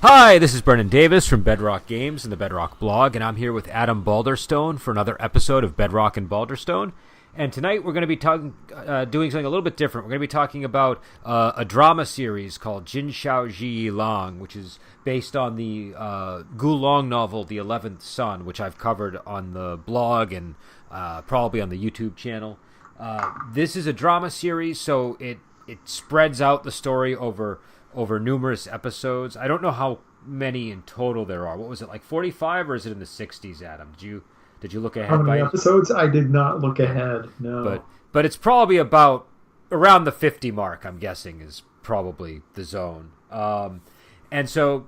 Hi, this is Brennan Davis from Bedrock Games and the Bedrock blog, and I'm here with Adam Balderstone for another episode of Bedrock and Balderstone. And tonight we're going to be doing something a little bit different. We're going to be talking about a drama series called Xin Xiao Shi which is based on the Gulong novel, The 11th Song, which I've covered on the blog and probably on the YouTube channel. This is a drama series, so it spreads out the story over numerous episodes. I don't know how many in total there are. What was it, like 45, or is it in the 60s, Adam? Did you look ahead? How many episodes? I did not look ahead, no. But it's probably about around the 50 mark, I'm guessing, is probably the zone. And so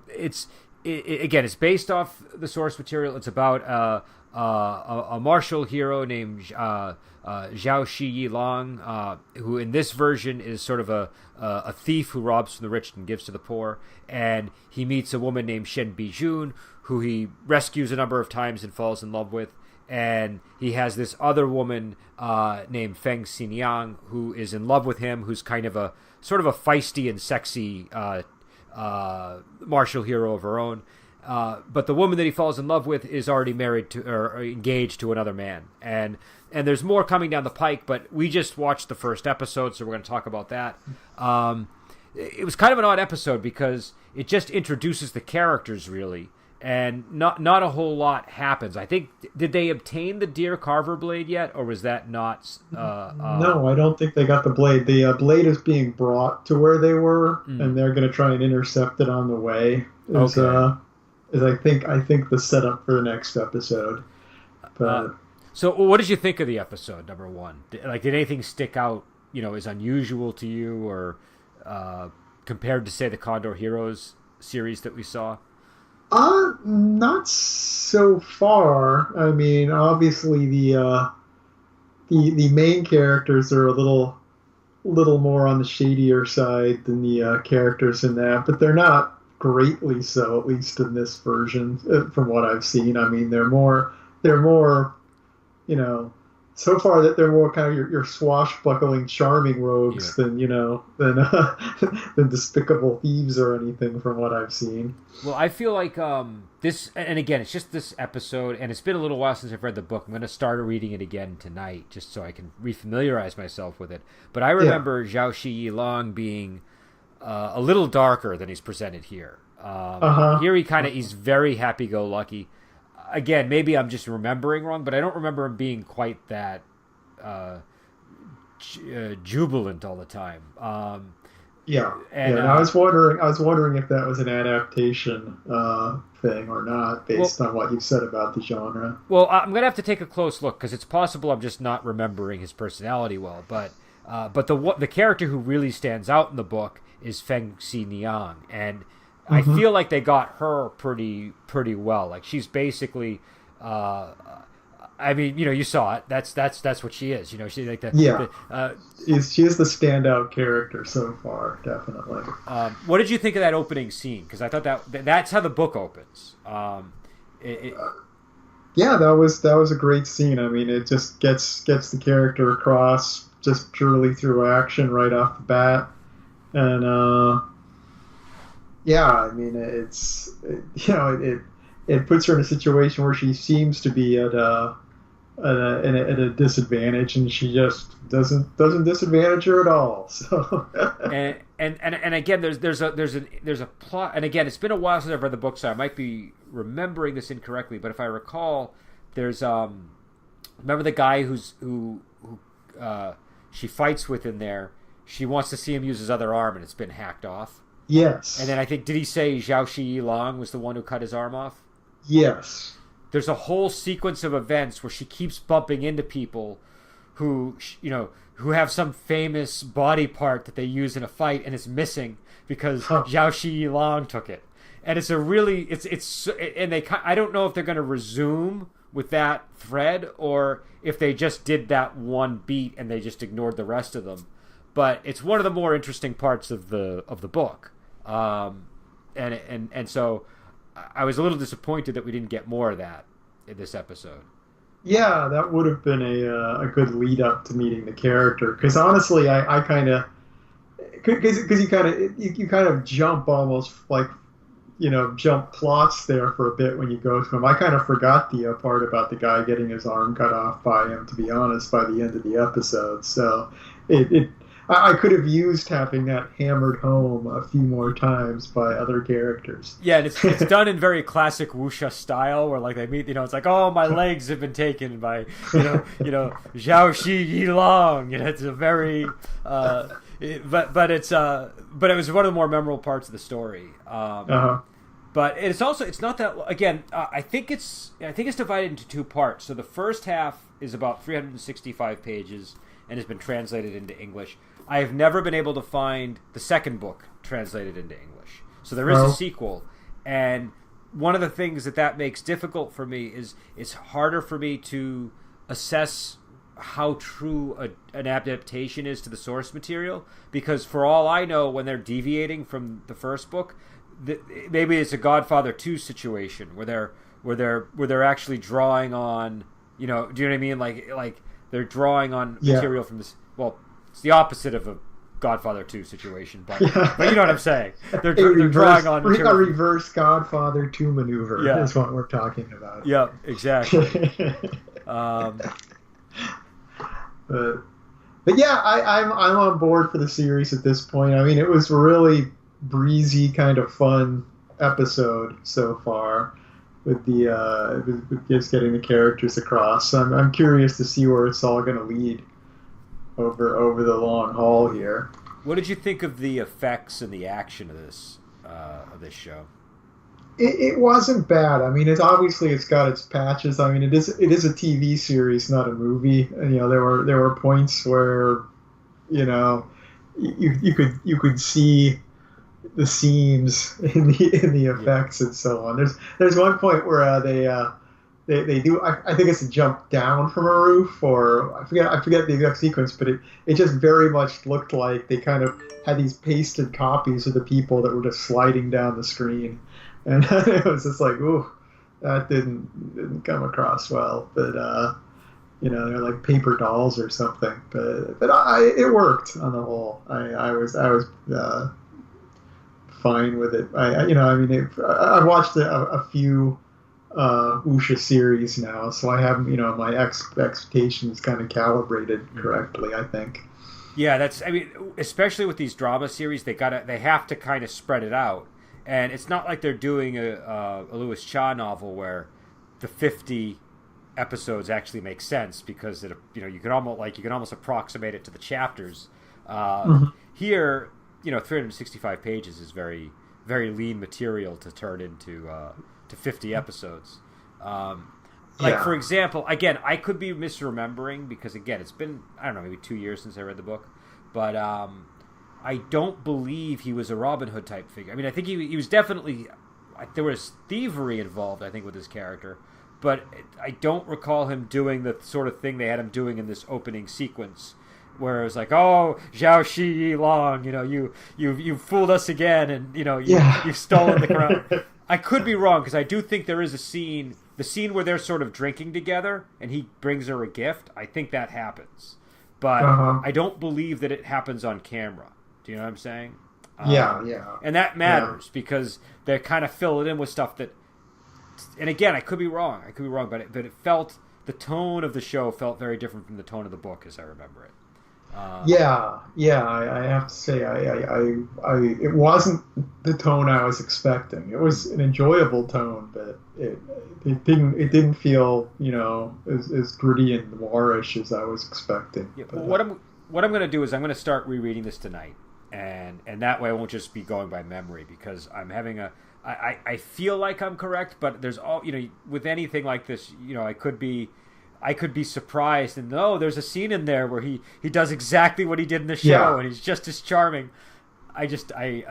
again, it's based off the source material. It's about a martial hero named Xiao Shi who in this version is sort of a thief who robs from the rich and gives to the poor. And he meets a woman named Shen Bei, who he rescues a number of times and falls in love with. And he has this other woman named Feng Xiniang who is in love with him, who's kind of a sort of a feisty and sexy martial hero of her own. But the woman that he falls in love with is already married to or engaged to another man. And there's more coming down the pike, but we just watched the first episode, so we're going to talk about that. It was kind of an odd episode because it just introduces the characters, really, and not a whole lot happens. I think, did they obtain the deer carver blade yet, or was that not? No, I don't think they got the blade. The blade is being brought to where they were, and they're going to try and intercept it on the way. Is I think the setup for the next episode. But so what did you think of the episode, number one? Did anything stick out, as unusual to you, or compared to, say, the Condor Heroes series that we saw? Not so far. I mean, obviously the main characters are a little more on the shadier side than the characters in that, but they're not greatly so, at least in this version, from what I've seen. I mean, they're more, so far that they're more kind of your swashbuckling, charming rogues than despicable thieves or anything, from what I've seen. Well, I feel like this, and again, it's just this episode, and it's been a little while since I've read the book. I'm going to start reading it again tonight, just so I can refamiliarize myself with it. But I remember Xiao Shi being a little darker than he's presented here. Here he's very happy-go-lucky. Again, maybe I'm just remembering wrong, but I don't remember him being quite that jubilant all the time. And I was wondering if that was an adaptation thing or not, based on what you've said about the genre. Well, I'm gonna have to take a close look, because it's possible I'm just not remembering his personality well. But the character who really stands out in the book is Feng Xiniang, and I feel like they got her pretty well. Like, she's basically, I mean, you saw it. That's what she is. She's like that. Yeah. She is the standout character so far, definitely. What did you think of that opening scene? Because I thought that's how the book opens. Yeah, that was a great scene. I mean, it just gets the character across just purely through action right off the bat, and I mean, it puts her in a situation where she seems to be at a disadvantage, and she just doesn't disadvantage her at all. So and again, there's a plot, and again, it's been a while since I've read the book, so I might be remembering this incorrectly. But if I recall, there's remember the guy who she fights with in there. She wants to see him use his other arm, and it's been hacked off. Yes. And then I think, did he say Xiao Shi was the one who cut his arm off? Yes. There's a whole sequence of events where she keeps bumping into people who have some famous body part that they use in a fight, and it's missing because Xiao Shi took it. And it's a really, I don't know if they're going to resume with that thread, or if they just did that one beat and they just ignored the rest of them. But it's one of the more interesting parts of the book. And so I was a little disappointed that we didn't get more of that in this episode. Yeah, that would have been a good lead up to meeting the character. Because honestly, I kind of, because you kind of jump almost like jump plots there for a bit when you go through them. I kind of forgot the part about the guy getting his arm cut off by him, to be honest, by the end of the episode. So I could have used having that hammered home a few more times by other characters. Yeah, and it's done in very classic Whooshes style, where like they meet, it's like, oh, my legs have been taken by, Xiao Shi Yi Long. It's a very, but it was one of the more memorable parts of the story. But it's not that, again, I think it's divided into two parts. So the first half is about 365 pages and has been translated into English. I have never been able to find the second book translated into English. So there is a sequel. And one of the things that makes difficult for me is it's harder for me to assess how true an adaptation is to the source material. Because for all I know, when they're deviating from the first book, maybe it's a Godfather 2 situation where they're actually drawing on, do you know what I mean? Like they're drawing on material from this. Well, it's the opposite of a Godfather 2 situation, but you know what I'm saying. They're drawing on material. A reverse Godfather 2 maneuver is what we're talking about. Yeah, exactly. But yeah, I'm on board for the series at this point. I mean, it was a really breezy, kind of fun episode so far with with just getting the characters across. So I'm curious to see where it's all going to lead over the long haul here. What did you think of the effects and the action of this show? It wasn't bad. I mean, it's got its patches. I mean, it is a TV series, not a movie. And, there were points where, you could see the seams in the effects and so on. There's one point where they do. I think it's a jump down from a roof, or I forget the exact sequence, but it just very much looked like they kind of had these pasted copies of the people that were just sliding down the screen, and it was just like, ooh, that didn't come across well. But they're like paper dolls or something. But it worked on the whole. I was fine with it. I've watched a few Whooshes series now, so I have my expectations kind of calibrated correctly, I think. Yeah, especially with these drama series, they have to kind of spread it out, and it's not like they're doing a Louis Cha novel where the 50 episodes actually make sense, because you can almost approximate it to the chapters. Here, 365 pages is very, very lean material to turn into to 50 episodes. For example, again, I could be misremembering, because again, it's been, I don't know, maybe 2 years since I read the book, but I don't believe he was a Robin Hood type figure. I mean, I think he was definitely, there was thievery involved, I think, with his character, but I don't recall him doing the sort of thing they had him doing in this opening sequence, where it was like, oh, Xiao Shi Yi Long, you fooled us again, and you've stolen the crown. I could be wrong, because I do think there is the scene where they're sort of drinking together and he brings her a gift. I think that happens, but I don't believe that it happens on camera. Do you know what I'm saying? Yeah. And that matters, because they kind of fill it in with stuff that, and again, I could be wrong, but it felt, the tone of the show felt very different from the tone of the book as I remember it. I have to say, it wasn't the tone I was expecting. It was an enjoyable tone, but it didn't feel as gritty and noirish as I was expecting. Yeah, but what I'm going to do is I'm going to start rereading this tonight, and that way I won't just be going by memory, because I'm having I feel like I'm correct, but there's all with anything like this, I could be surprised, and there's a scene in there where he does exactly what he did in the show, and he's just as charming. But I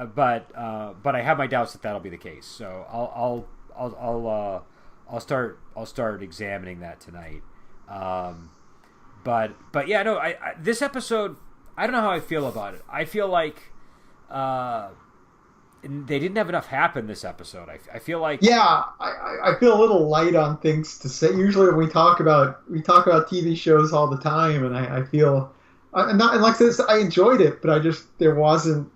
have my doubts that that'll be the case. So I'll start examining that tonight. But yeah, no, this episode, I don't know how I feel about it. I feel like they didn't have enough happen this episode. I feel like I feel a little light on things to say. Usually when we talk about TV shows all the time, and I feel and like this, I enjoyed it, but there wasn't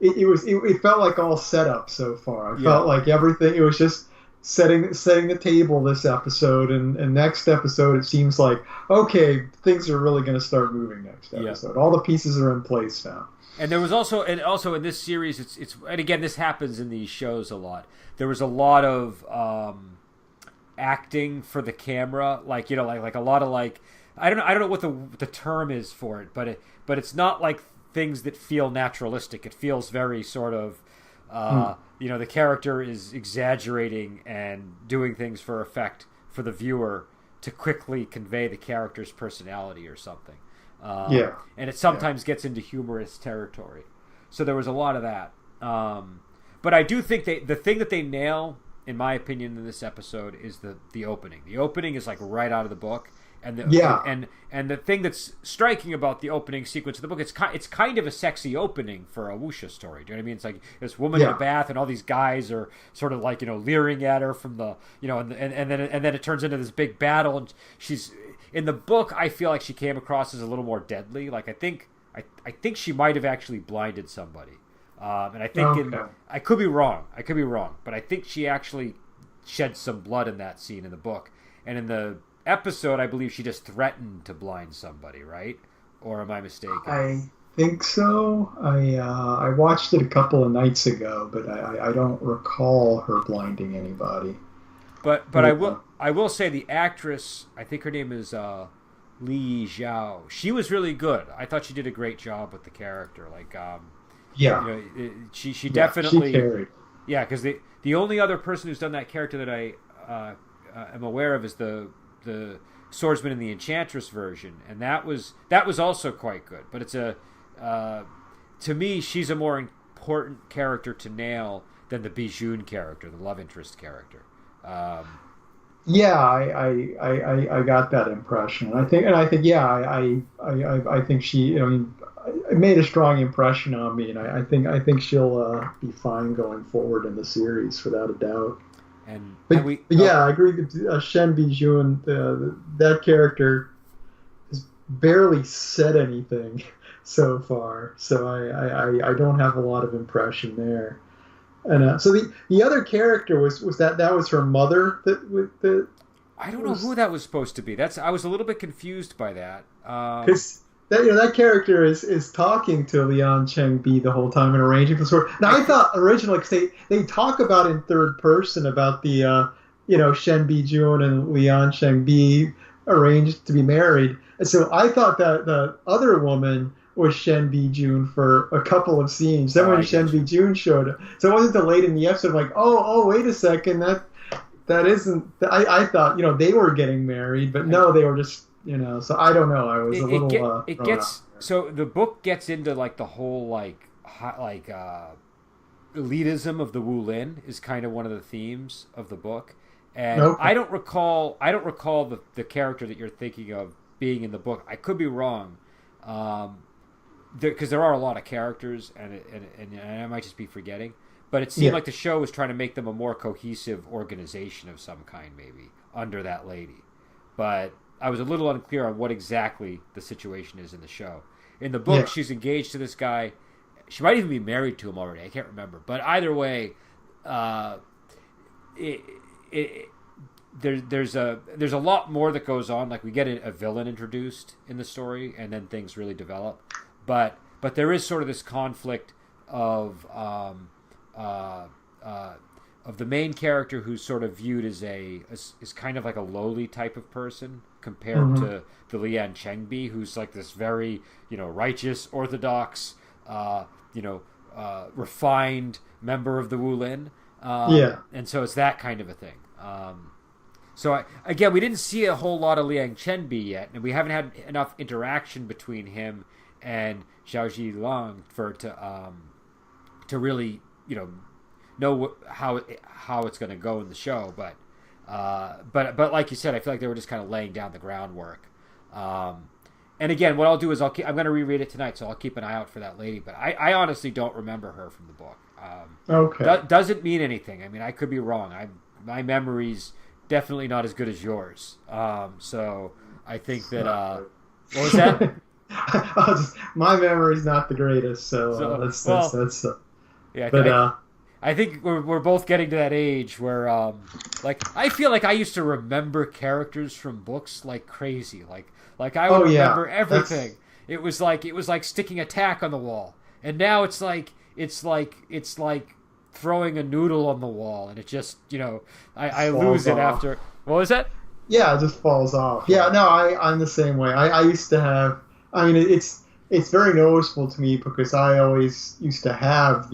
it felt like all set up so far. I Yeah. felt like everything. It was just setting the table this episode, and next episode it seems like okay, things are really going to start moving next episode. All the pieces are in place now. And there was also in this series, it's and again this happens in these shows a lot. There was a lot of acting for the camera, like like a lot of like I don't know what the term is for it, but it's not like things that feel naturalistic. It feels very sort of the character is exaggerating and doing things for effect for the viewer to quickly convey the character's personality or something. And it sometimes gets into humorous territory. So there was a lot of that. But I do think the thing that they nail, in my opinion, in this episode is the opening. The opening is like right out of the book. And the thing that's striking about the opening sequence of the book, it's kind of a sexy opening for a Whooshes story. Do you know what I mean? It's like this woman in a bath, and all these guys are sort of like leering at her from the and then it turns into this big battle. And she's in the book. I feel like she came across as a little more deadly. Like I think she might have actually blinded somebody. And I think I could be wrong, but I think she actually shed some blood in that scene in the book, and in the episode, I believe she just threatened to blind somebody, right? Or am I mistaken? I think so. I watched it a couple of nights ago, but I don't recall her blinding anybody. But I will say the actress, I think her name is Li Zhao. She was really good. I thought she did a great job with the character. Like she definitely she carried. Yeah, because the only other person who's done that character that I am aware of is the swordsman in the Enchantress version, and that was also quite good. But it's to me, she's a more important character to nail than the Bijun character, the love interest character. I got that impression. I think she. It made a strong impression on me, and I think she'll be fine going forward in the series without a doubt. I agree that Shen Bijun, that character has barely said anything so far, so I don't have a lot of impression there. And so the other character was that was her mother I don't know who that was supposed to be. I was a little bit confused by that. Because that character is talking to Liang Chen B the whole time and arranging for the sword. Now I thought originally, because they talk about in third person about the Shen Bijun and Liang Chen B arranged to be married, and so I thought that the other woman was Shen Bijun for a couple of scenes. Then when Shen Bijun showed up, so it wasn't until late in the episode, I'm like, oh wait a second, that isn't. I thought they were getting married, but no, they were just. So I don't know. I was a little. It gets so the book gets into like the whole elitism of the Wulin is kind of one of the themes of the book, and I don't recall the character that you're thinking of being in the book. I could be wrong, because there are a lot of characters, and I might just be forgetting. But it seemed like the show was trying to make them a more cohesive organization of some kind, maybe under that lady, but. I was a little unclear on what exactly the situation is in the show. In the book, she's engaged to this guy. She might even be married to him already. I can't remember. But either way, there's a lot more that goes on. Like we get a villain introduced in the story, and then things really develop. But there is sort of this conflict of the main character who's sort of viewed as kind of like a lowly type of person compared to the Liang Chen B, who's like this very righteous, orthodox, refined member of the Wulin. And so it's that kind of a thing. So again, we didn't see a whole lot of Liang Chen B yet, and we haven't had enough interaction between him and Xiao Shi Long to really know how it's going to go in the show, but like you said, I feel like they were just kind of laying down the groundwork. And again, what I'll do is I'm going to reread it tonight, so I'll keep an eye out for that lady. But I honestly don't remember her from the book. Doesn't mean anything. I mean, I could be wrong. My memory's definitely not as good as yours. So I think that what was that? My memory's not the greatest, so that's Yeah, But I think we're both getting to that age where like I feel like I used to remember characters from books like crazy. Like I would remember everything. It was like sticking a tack on the wall. And now it's like throwing a noodle on the wall, and it just I lose it after. What was that? Yeah, it just falls off. Yeah, no, I'm the same way. I used to have. I mean, it's very noticeable to me because I always used to have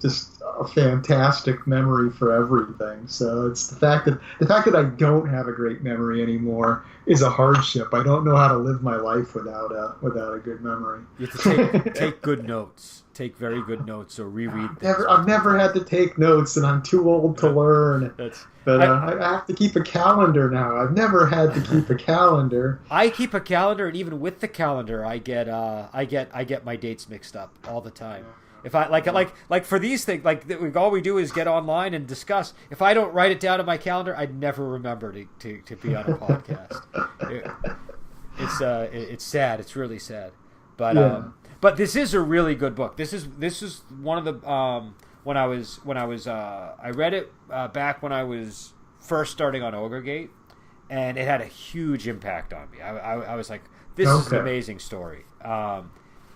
just a fantastic memory for everything. So it's the fact that I don't have a great memory anymore is a hardship. I don't know how to live my life without a good memory. You have to take good notes. Take very good notes or reread things. I've never had to take notes, and I'm too old to learn. But I have to keep a calendar now. I've never had to keep a calendar. I keep a calendar, and even with the calendar, I get my dates mixed up all the time. If I like for these things, all we do is get online and discuss. If I don't write it down in my calendar, I'd never remember to be on a podcast. It's sad. It's really sad. But this is a really good book. This is one of the when I was I read it back when I was first starting on Ogregate, and it had a huge impact on me. I was like, this is an amazing story, and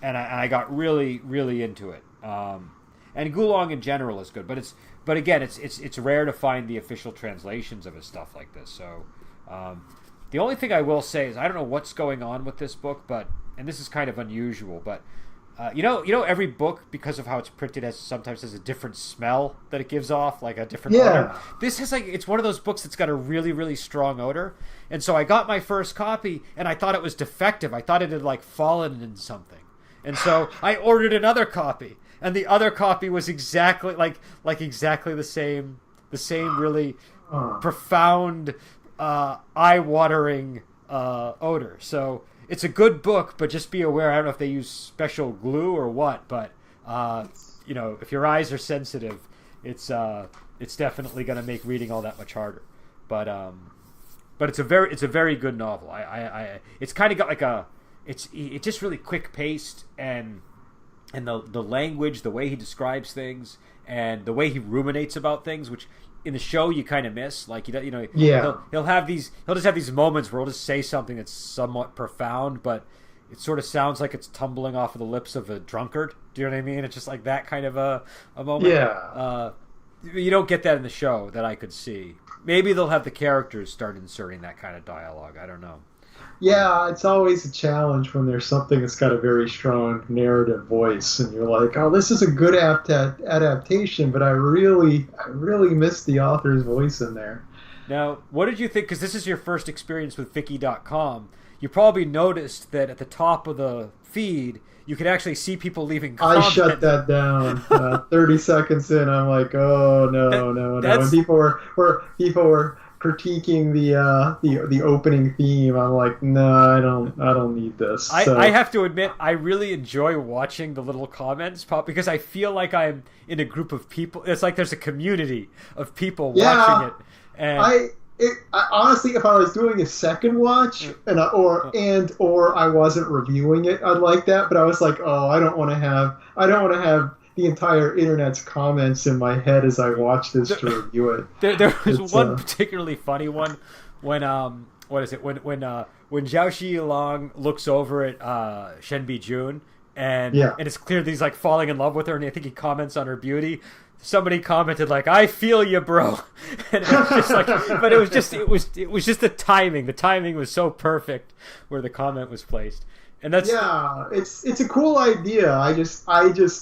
I got really really into it. And Gulong in general is good, but again it's rare to find the official translations of his stuff like this. So the only thing I will say is I don't know what's going on with this book, and this is kind of unusual, but you know every book, because of how it's printed, sometimes has a different smell that it gives off, like a different odor. This has it's one of those books that's got a really really strong odor, and so I got my first copy and I thought it was defective. I thought it had fallen in something, and so I ordered another copy, and the other copy was exactly exactly the same really profound, eye-watering odor. So it's a good book, but just be aware. I don't know if they use special glue or what, but if your eyes are sensitive, it's definitely going to make reading all that much harder. But it's a very good novel. It's kind of got it's just really quick paced, and the language, the way he describes things, and the way he ruminates about things, which in the show you kind of miss. He'll just have these moments where he'll just say something that's somewhat profound, but it sort of sounds like it's tumbling off of the lips of a drunkard. Do you know what I mean? It's just like that kind of a moment. Yeah. You don't get that in the show that I could see. Maybe they'll have the characters start inserting that kind of dialogue. I don't know. Yeah, it's always a challenge when there's something that's got a very strong narrative voice, and you're like, oh, this is a good adaptation, but I really miss the author's voice in there. Now, what did you think? Because this is your first experience with Viki.com. You probably noticed that at the top of the feed, you could actually see people leaving comments. I shut that down. 30 seconds in, I'm like, oh, no. And people were critiquing the opening theme. I'm like, no, I don't need this. I have to admit, I really enjoy watching the little comments pop, because I feel like I'm in a group of people. It's like there's a community of people watching it. And I honestly, if I was doing a second watch or I wasn't reviewing it, I'd like that. But I was like, oh, I don't want to have the entire internet's comments in my head as I watch this to review it. There was one particularly funny one when when Zhao Shi Long looks over at Shen Bei and it's clear that he's falling in love with her, and I think he comments on her beauty. Somebody commented I feel you, bro, and it was just but it was just the timing. The timing was so perfect where the comment was placed. And that's it's a cool idea. I just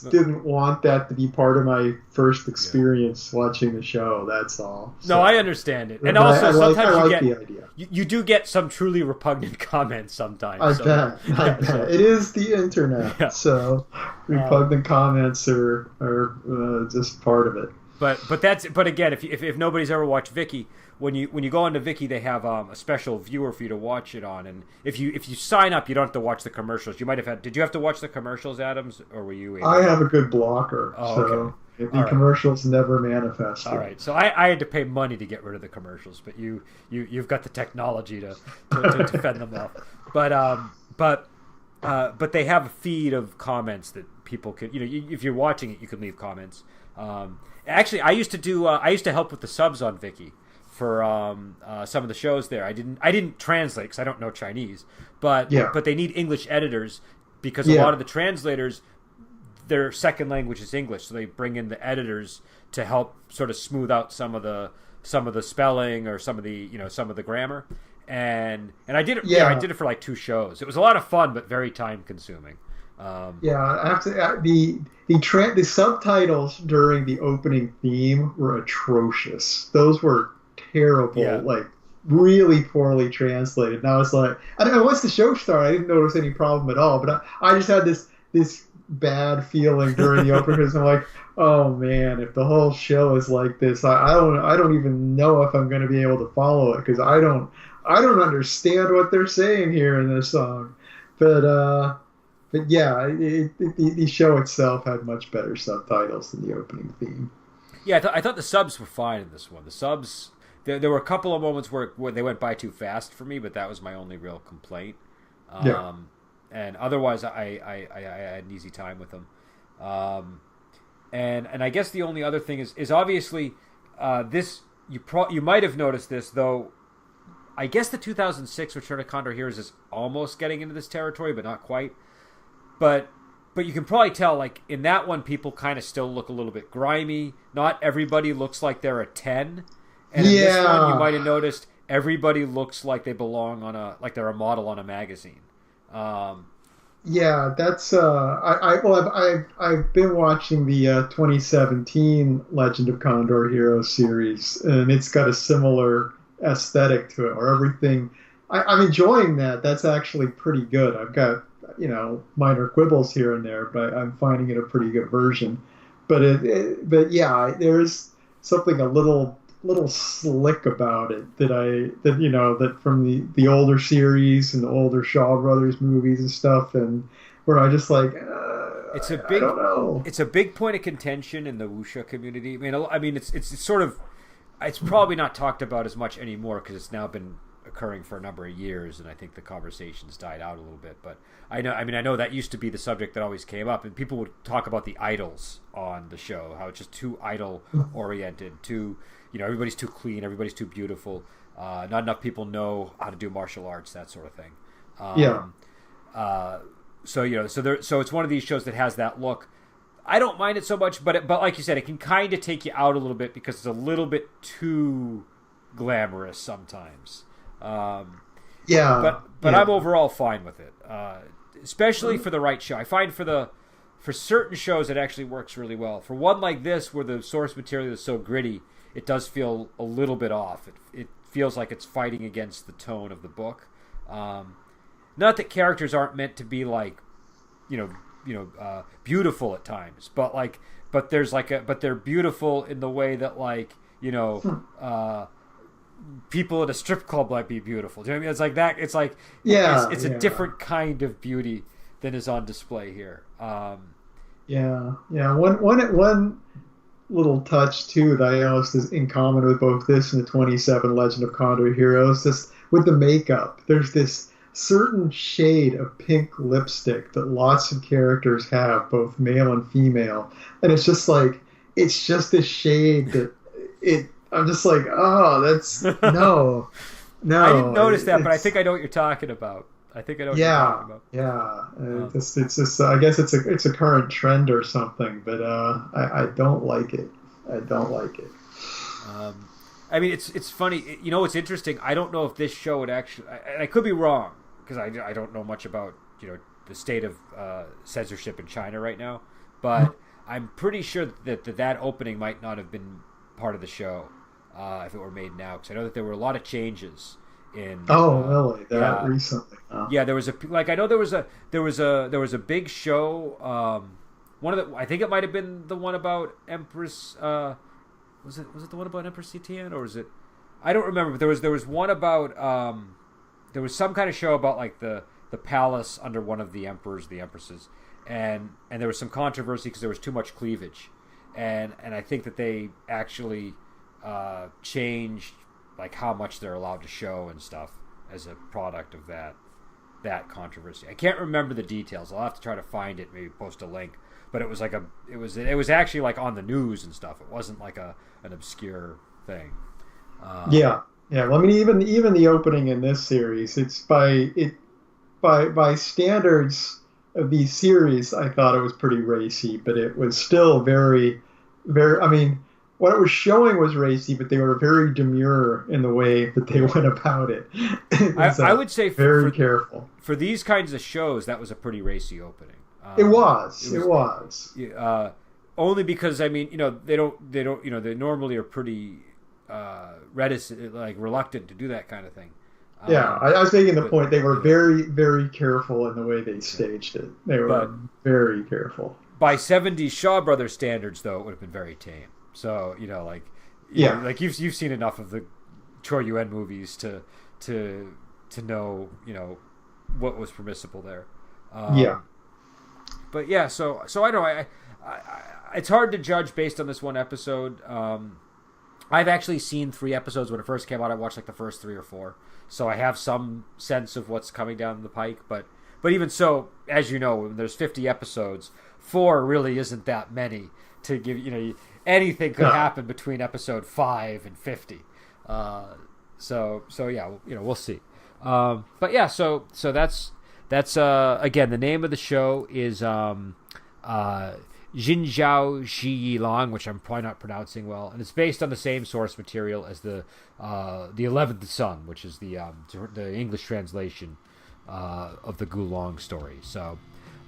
didn't want that to be part of my first experience watching the show. That's all. So, no, I understand it, and also sometimes you do get some truly repugnant comments sometimes. I bet. It is the internet, so repugnant comments are just part of it. But again, if nobody's ever watched Viki, when you go onto Viki, they have a special viewer for you to watch it on, and if you sign up, you don't have to watch the commercials. You might have had. Did you have to watch the commercials, Adams, or were you? I have a good blocker, so the commercials never manifest. All right, so I had to pay money to get rid of the commercials, but you've got the technology to fend them off. But they have a feed of comments people could, if you're watching it, you can leave comments. Actually, I used to help with the subs on Viki for some of the shows there. I didn't translate because I don't know Chinese, but they need English editors because a lot of the translators, their second language is English, so they bring in the editors to help sort of smooth out some of the spelling or some of the grammar. And I did it. Yeah, I did it for like 2 shows. It was a lot of fun, but very time consuming. I have to. The subtitles during the opening theme were atrocious. Those were terrible, like really poorly translated. And I was like, I don't know, once the show started, I didn't notice any problem at all. But I just had this bad feeling during the opening because I'm like, oh man, if the whole show is like this, I don't even know if I'm going to be able to follow it because I don't understand what they're saying here in this song. But yeah, the show itself had much better subtitles than the opening theme. Yeah, I thought the subs were fine in this one. The subs, there were a couple of moments where they went by too fast for me, but that was my only real complaint. And otherwise, I had an easy time with them. And I guess the only other thing is obviously this. You might have noticed this though. I guess the 2006 Return of Condor Heroes is almost getting into this territory, but not quite. But you can probably tell, like, in that one, people kind of still look a little bit grimy. Not everybody looks like they're a 10. And in this one, you might have noticed everybody looks like they belong like they're a model on a magazine. Yeah, that's I've been watching the 2017 Legend of Condor Heroes series, and it's got a similar aesthetic to it, where everything. I'm enjoying that. That's actually pretty good. I've got minor quibbles here and there, but I'm finding it a pretty good version. But there's something a little slick about it that from the older series and the older Shaw Brothers movies and stuff, and where I just like I don't know. It's a big point of contention in the wuxia community. I mean, it's sort of, it's probably not talked about as much anymore because it's now been occurring for a number of years, and I think the conversation's died out a little bit. But I know that used to be the subject that always came up, and people would talk about the idols on the show, how it's just too idol oriented, too, everybody's too clean, everybody's too beautiful, not enough people know how to do martial arts, that sort of thing. So it's one of these shows that has that look. I don't mind it so much, but like you said, it can kind of take you out a little bit because it's a little bit too glamorous sometimes. But I'm overall fine with it, especially for the right show. I find for certain shows it actually works really well. For one like this, where the source material is so gritty, it does feel a little bit off. It feels like it's fighting against the tone of the book. Not that characters aren't meant to be like, beautiful at times, but they're beautiful in the way that people at a strip club might be beautiful. Do you know what I mean? It's like that. It's like it's a different kind of beauty than is on display here. One little touch too that I noticed is in common with both this and the 27 Legend of Condor Heroes. This with the makeup, there's this certain shade of pink lipstick that lots of characters have, both male and female, and it's just this shade that I'm just like, oh, that's no. I didn't notice that, but I think I know what you're talking about. It's just I guess it's a current trend or something, but I don't like it. It's funny. What's interesting? I don't know if this show would actually. I could be wrong because I don't know much about the state of censorship in China right now, but I'm pretty sure that opening might not have been part of the show if it were made now, because I know that there were a lot of changes in. Really? Recently? Yeah, there was there was a big show. I think it might have been the one about Empress. Was it the one about Empress Cetian, or was it? I don't remember. But there was one about. There was some kind of show about like the palace under one of the emperors, the empresses, and there was some controversy because there was too much cleavage, and I think that they actually changed like how much they're allowed to show and stuff as a product of that. that controversy. I can't remember the details. I'll have to try to find it, maybe post a link. But it was like it was actually like on the news and stuff. It wasn't like an obscure thing. Yeah. Well, I mean, even the opening in this series, it's by standards of these series, I thought it was pretty racy, but it was still very, very. I mean, what it was showing was racy, but they were very demure in the way that they went about it. I would say very careful for these kinds of shows. That was a pretty racy opening. It was. Only because I mean, they don't, they normally are pretty reticent, like reluctant to do that kind of thing. Yeah, I was making the point they were very, very careful in the way they staged it. They were very careful. By 70s Shaw Brothers standards, though, it would have been very tame. So, like you've seen enough of the Chor Yuen movies to know, what was permissible there. But yeah, so I don't know. It's hard to judge based on this one episode. I've actually seen 3 episodes when it first came out. I watched like the first 3 or 4, so I have some sense of what's coming down the pike. But even so, as you know, when there's 50 episodes, 4 really isn't that many to give. Anything could happen between episode 5 and 50. So yeah, we'll see. But yeah, so that's again, the name of the show is Xin Xiao Shi, which I'm probably not pronouncing well, and it's based on the same source material as the 11th Song, which is the English translation of the Gulong story. So,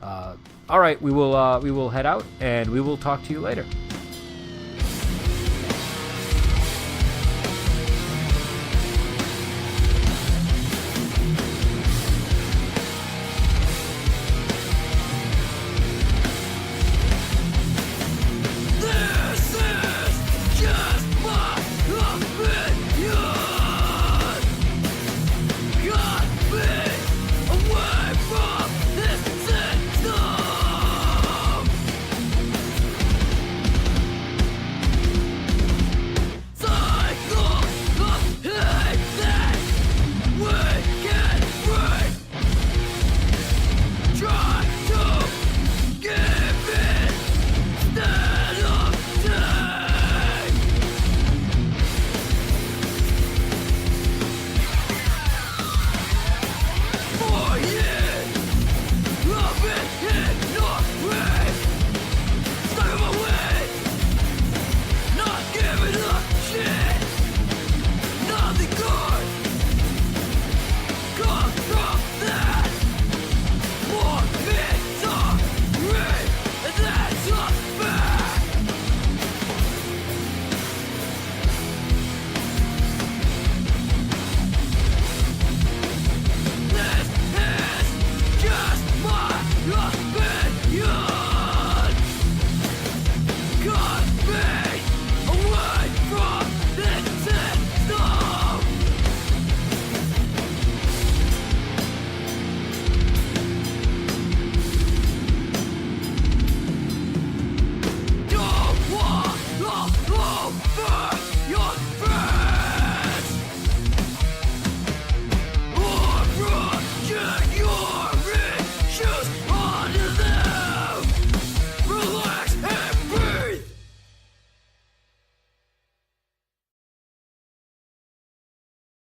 all right, we will head out, and we will talk to you later.